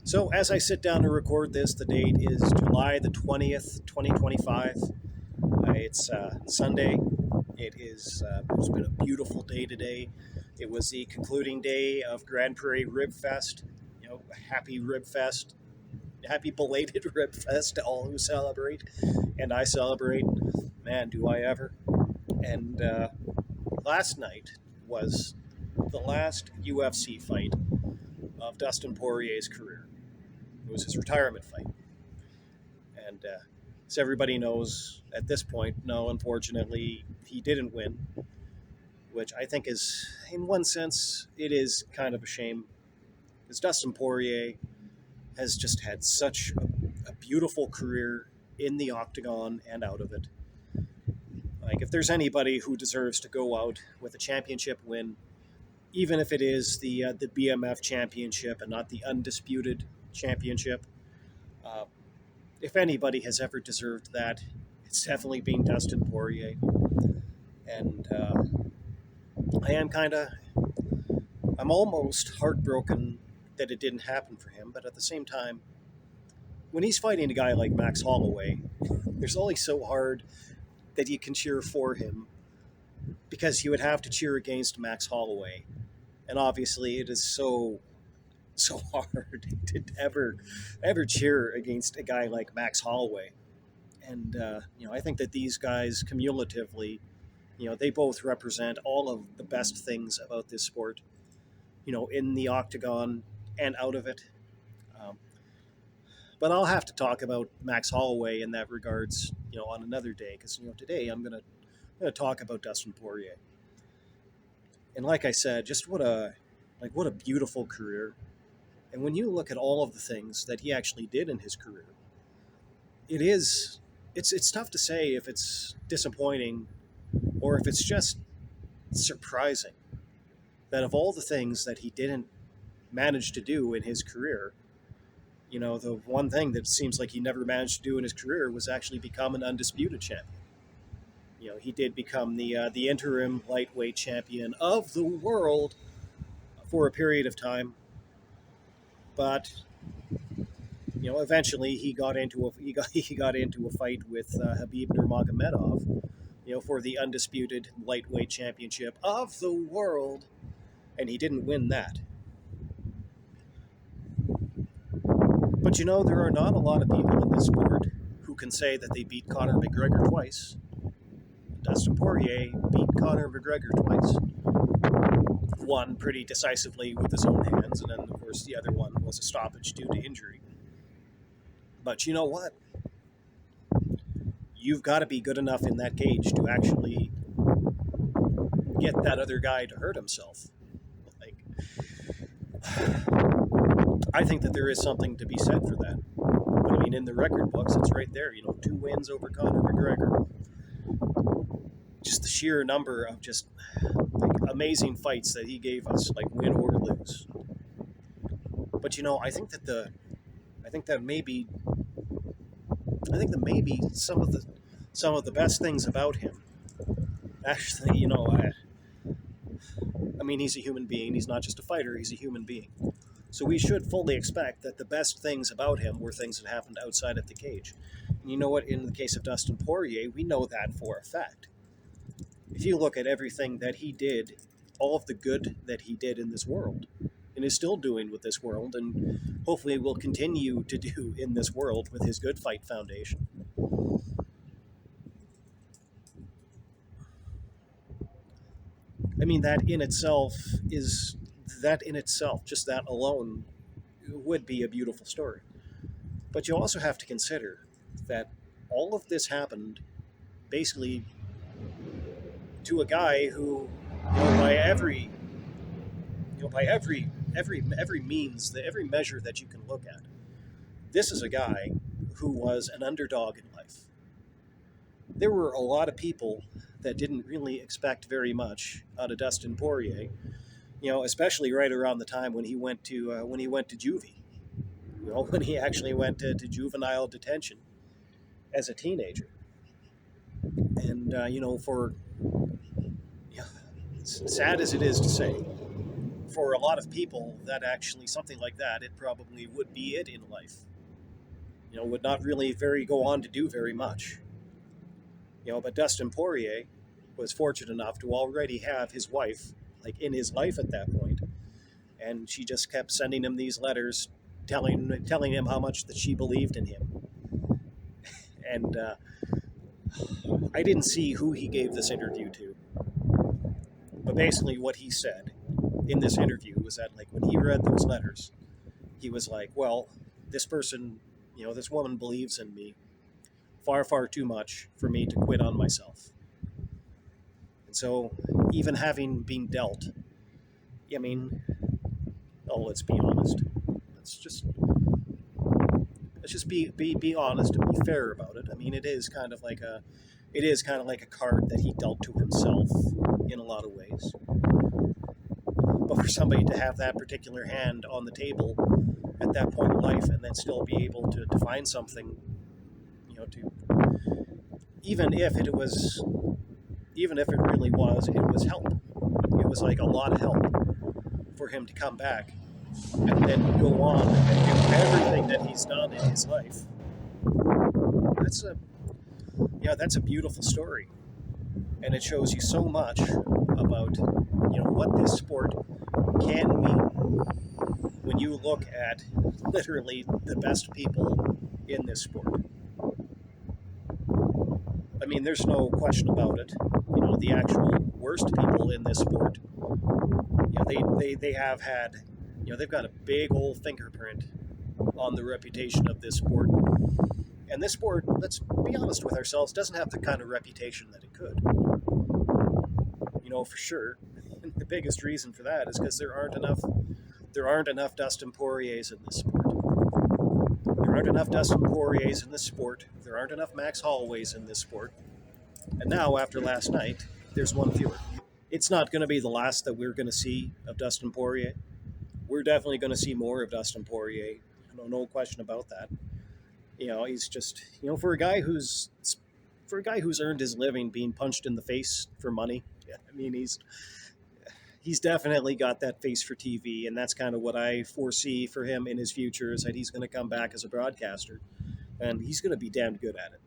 So, as I sit down to record this, the date is July the 20th, 2025. It's Sunday. It's been a beautiful day today. It was the concluding day of Grand Prairie Rib Fest. Happy Rib Fest. Happy belated Rib Fest to all who celebrate. And I celebrate. Man, do I ever. And last night was the last UFC fight of Dustin Poirier's career. It was his retirement fight. And as everybody knows at this point, no, unfortunately, he didn't win, which I think is, in one sense, it is kind of a shame. Because Dustin Poirier has just had such a beautiful career in the octagon and out of it. Like, if there's anybody who deserves to go out with a championship win, even if it is the BMF championship and not the undisputed championship, if anybody has ever deserved that, it's definitely been Dustin Poirier. And I'm almost heartbroken that it didn't happen for him, but at the same time, when he's fighting a guy like Max Holloway, there's only so hard that you can cheer for him, because you would have to cheer against Max Holloway. And obviously it is so hard to ever cheer against a guy like Max Holloway. And I think that these guys cumulatively, they both represent all of the best things about this sport, in the octagon and out of it. But I'll have to talk about Max Holloway in that regards, on another day, because today I'm gonna talk about Dustin Poirier. And like I said, just what a beautiful career. And when you look at all of the things that he actually did in his career, it's tough to say if it's disappointing or if it's just surprising that of all the things that he didn't manage to do in his career, the one thing that seems like he never managed to do in his career was actually become an undisputed champion. He did become the interim lightweight champion of the world for a period of time. But eventually he got into a fight with Habib Nurmagomedov, for the undisputed lightweight championship of the world, and he didn't win that. But there are not a lot of people in this sport who can say that they beat Conor McGregor twice. Dustin Poirier beat Conor McGregor twice. One pretty decisively with his own hands, and then, of course, the other one was a stoppage due to injury. But you know what? You've got to be good enough in that cage to actually get that other guy to hurt himself. I think that there is something to be said for that. But I mean, in the record books, it's right there. 2 wins over Conor McGregor. Just the sheer number of just amazing fights that he gave us, win or lose. But I think that maybe some of the best things about him, actually, I mean, he's a human being. He's not just a fighter. He's a human being. So we should fully expect that the best things about him were things that happened outside of the cage. And you know what? In the case of Dustin Poirier, we know that for a fact. If you look at everything that he did, all of the good that he did in this world, and is still doing with this world, and hopefully will continue to do in this world with his Good Fight Foundation. I mean, that in itself, just that alone, would be a beautiful story. But you also have to consider that all of this happened basically to a guy who, by every means, every measure that you can look at, this is a guy who was an underdog in life. There were a lot of people that didn't really expect very much out of Dustin Poirier, especially right around the time when he went to juvie, when he actually went to juvenile detention as a teenager. And, for sad as it is to say, for a lot of people, that actually something like that, it probably would be it in life. Would not really very go on to do very much. But Dustin Poirier was fortunate enough to already have his wife like in his life at that point, and she just kept sending him these letters, telling him how much that she believed in him. And I didn't see who he gave this interview to, but basically what he said in this interview was that like when he read those letters, he was like, well, this person, this woman believes in me far, far too much for me to quit on myself. And so, even having been dealt, I mean, oh, let's be honest. Let's just be honest and be fair about it. I mean, it is kind of like a card that he dealt to himself in a lot of ways. But for somebody to have that particular hand on the table at that point in life and then still be able to find something, to even if it really was help. It was like a lot of help for him to come back and then go on and do everything that he's done in his life. That's a beautiful story, and it shows you so much about what this sport can mean when you look at literally the best people in this sport. I mean, there's no question about it. The actual worst people in this sport, they have had, they've got a big old fingerprint on the reputation of this sport. And this sport, let's be honest with ourselves, doesn't have the kind of reputation that it could. For sure. And the biggest reason for that is because there aren't enough Dustin Poiriers in this sport. There aren't enough Dustin Poiriers in this sport. There aren't enough Max Holloways in this sport. And now, after last night, there's one fewer. It's not going to be the last that we're going to see of Dustin Poirier. We're definitely going to see more of Dustin Poirier. No question about that. He's just for a guy who's earned his living being punched in the face for money. Yeah, I mean he's definitely got that face for TV, and that's kind of what I foresee for him in his future is that he's going to come back as a broadcaster, and he's going to be damn good at it.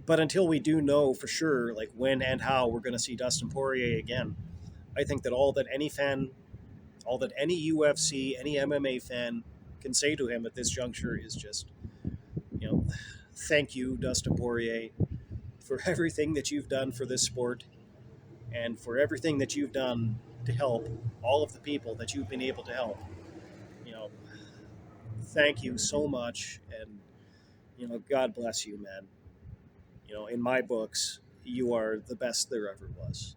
But until we do know for sure, like when and how we're going to see Dustin Poirier again, I think that all that any UFC, any MMA fan can say to him at this juncture is just, thank you, Dustin Poirier, for everything that you've done for this sport and for everything that you've done to help all of the people that you've been able to help. Thank you so much, and God bless you, man. In my books, you are the best there ever was.